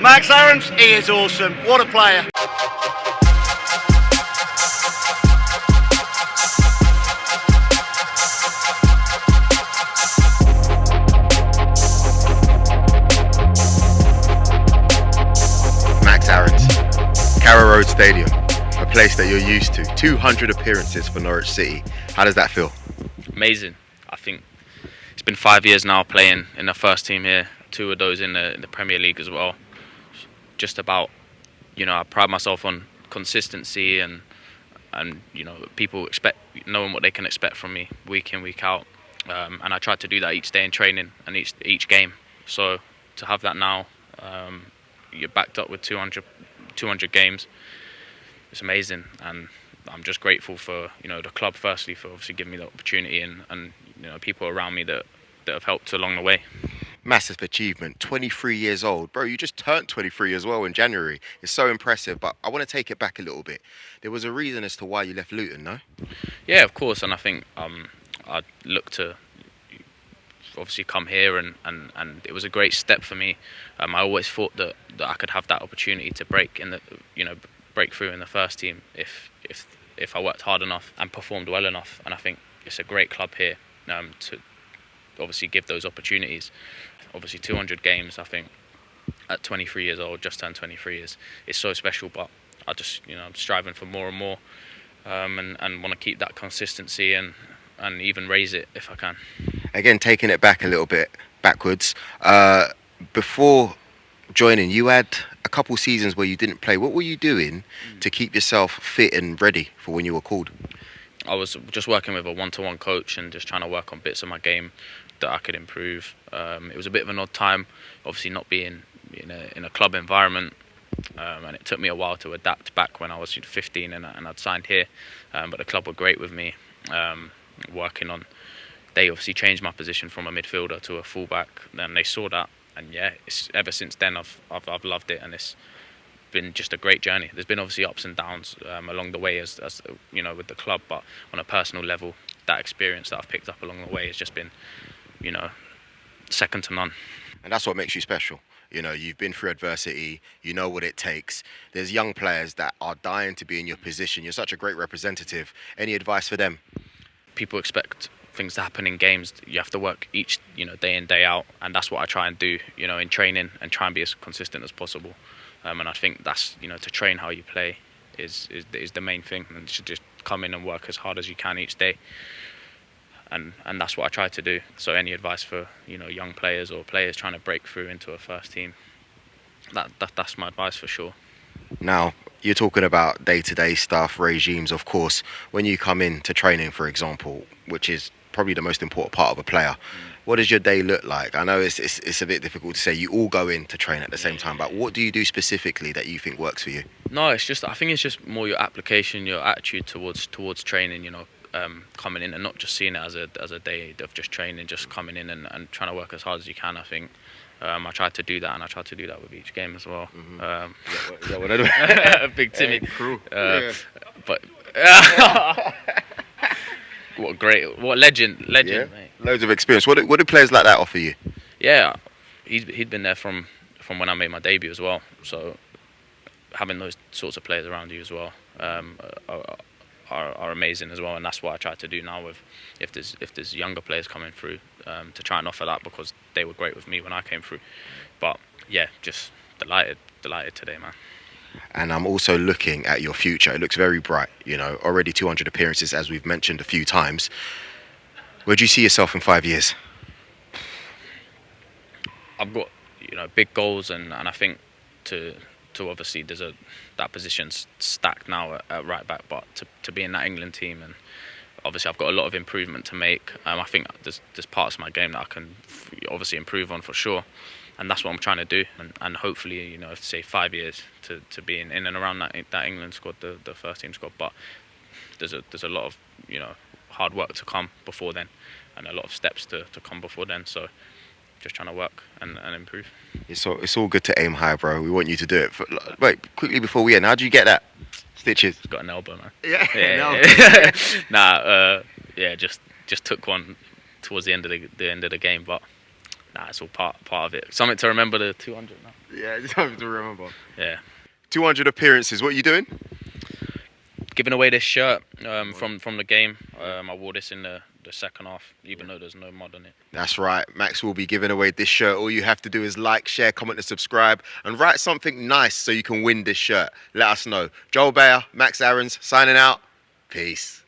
Max Aarons, he is awesome. What a player. Max Aarons, Carrow Road Stadium, a place that you're used to. 200 appearances for Norwich City. How does that feel? Amazing. I think it's been 5 years now playing in the first team here. 2 of those in the Premier League as well. Just about, I pride myself on consistency and people knowing what they can expect from me week in, week out. And I try to do that each day in training and each game. So to have that now, you're backed up with 200 games. It's amazing, and I'm just grateful for the club firstly for obviously giving me the opportunity and people around me that have helped along the way. Massive achievement. 23 years old, bro. You just turned 23 as well in January. It's so impressive. But I want to take it back a little bit. There was a reason as to why you left Luton, no? Yeah, of course. And I think I'd look to obviously come here, and it was a great step for me. I always thought that I could have that opportunity to break through in the first team if I worked hard enough and performed well enough. And I think it's a great club here to obviously give those opportunities. Obviously 200 games, I think at 23 years old, just turned 23 is so special, but I just I'm striving for more and more, and want to keep that consistency and even raise it if I can. Again, taking it back a little bit backwards, before joining, you had a couple seasons where you didn't play. What were you doing to keep yourself fit and ready for when you were called? I was just working with a one-to-one coach and just trying to work on bits of my game that I could improve. It was a bit of an odd time, obviously not being in a club environment, and it took me a while to adapt back when I was 15 and I'd signed here. But the club were great with me, working on. They obviously changed my position from a midfielder to a fullback, and they saw that. And ever since then I've loved it, and it's been just a great journey. There's been obviously ups and downs along the way as with the club, but on a personal level, that experience that I've picked up along the way has just been second to none. And that's what makes you special. You've been through adversity, you know what it takes. There's young players that are dying to be in your position. You're such a great representative. Any advice for them? People expect things to happen in games. You have to work each day in, day out, and that's what I try and do in training, and try and be as consistent as possible. And I think that's to train how you play is the main thing, and to just come in and work as hard as you can each day. And that's what I try to do. So any advice for young players or players trying to break through into a first team, that's my advice for sure. Now, you're talking about day-to-day stuff, regimes, of course. When you come in to training, for example, which is probably the most important part of a player, what does your day look like? I know it's a bit difficult to say you all go in to train at the same time, but what do you do specifically that you think works for you? No, I think it's just more your application, your attitude towards training, coming in and not just seeing it as a day of just training, just coming in and trying to work as hard as you can. I think I try to do that, and I try to do that with each game as well. Is that what I do? Big Timmy. Hey, crew. But what legend, mate. Loads of experience. What do players like that offer you? Yeah, he'd been there from when I made my debut as well. So having those sorts of players around you as well are amazing as well, and that's what I try to do now with if there's younger players coming through, to try and offer that, because they were great with me when I came through. But yeah, just delighted today, man. And I'm also looking at your future. It looks very bright, already 200 appearances, as we've mentioned a few times. Where do you see yourself in 5 years? I've got big goals, and I think to obviously that position's stacked now at right back, but to be in that England team, and obviously I've got a lot of improvement to make. I think there's parts of my game that I can obviously improve on for sure, and that's what I'm trying to do. And hopefully, say 5 years to be in and around that England squad, the first team squad. But there's a lot of hard work to come before then, and a lot of steps to come before then. So just trying to work and improve. It's all good to aim high, bro. We want you to do it. Wait, quickly before we end, how do you get that? Stitches. It's got an elbow, man. Yeah. Just took one towards the end of the game, but Nah, it's all part of it. Something to remember the 200 now. Yeah, it's something to remember. Yeah. 200 appearances. What are you doing? Giving away this shirt from the game. I wore this in the second half, even though there's no mud on it. That's right. Max will be giving away this shirt. All you have to do is like, share, comment and subscribe and write something nice so you can win this shirt. Let us know. Joel Bayer, Max Aarons, signing out. Peace.